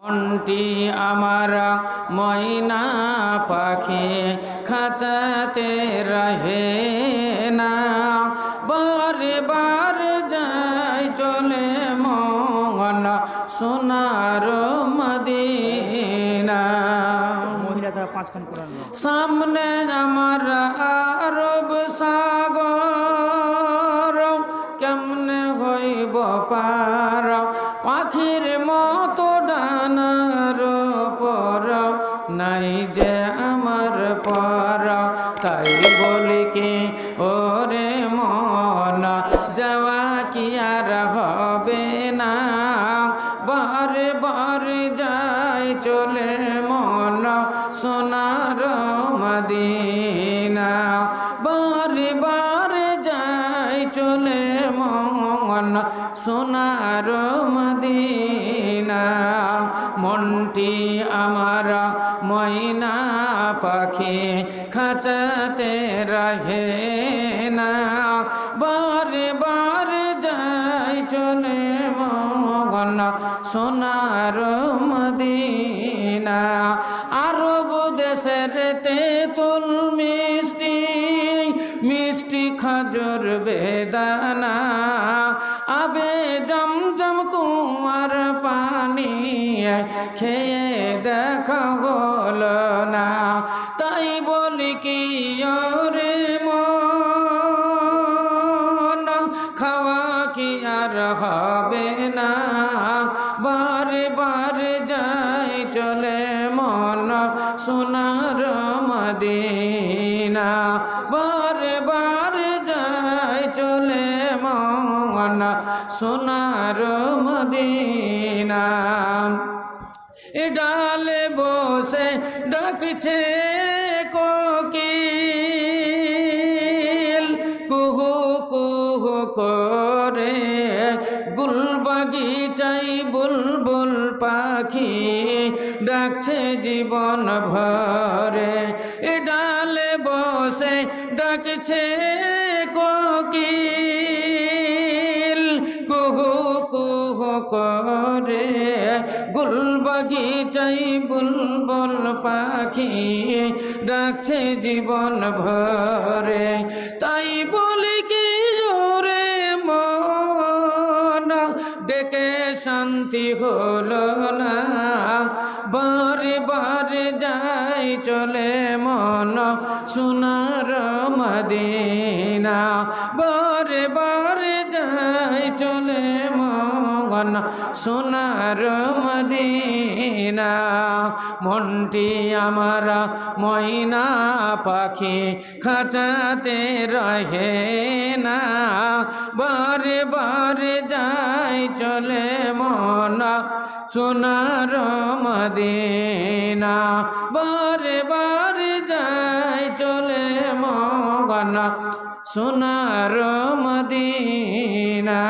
মনটি আমার ময়না পাখি খাঁচাতে রহে না, বারে বারে যায় চলে মন সোনার মদিনা। সামনে আমার আরব সাগর, কেমনে হইব পার পাখির মতো ডানার পর নাই যে আমার পর। তাই বলি কি ওরে মন যাওয়া কি আর হবে না, বারে বারে যাই চলে মন সোনার মদিনা, বারে বারে যাই চলে মন সোনার মদিনা। মনটি আমার ময়না পাখি খাঁচাতে রহে না, বারে বারে যাই চলে মন সোনার মদিনা। আরব দেশের তেঁতুল মিষ্টি মিষ্টি খাজুর বেদানা, আবে জমজম কুয়ার পানি খেয়ে দেখা হলো না। তাই বলি কি ওরে মন খাওয়া কি আর হবে না, বারে বারে যাই চলে মন সোনার মদিনা, বারে বারে যাই চলে মন সোনার মদিনা। এ ডালে বসে ডাকছে কোকিল কুহু কুহু করে, গুলবাগিচাই বুলবুল পাখি ডাকছে জীবন ভরে। এ ডালে বসে ডাকছে কোকিল কুহু কুহু করে, গুলবাগিচাই বুলবুল পাখি ডাকছে জীবন ভরে। তাই বলি কি জোরে মন ডেকে শান্তি হলো না, বারে বারে যাই চলে মন সোনার মদিনা, বারে বারে যাই চলে মন সোনার মদিনা। মনটি আমার ময়না পাখি খাঁচাতে রহে না, বারে বারে যাই চলে মন সোনার মদিনা, বারে বারে যাই চলে মন সোনার মদিনা।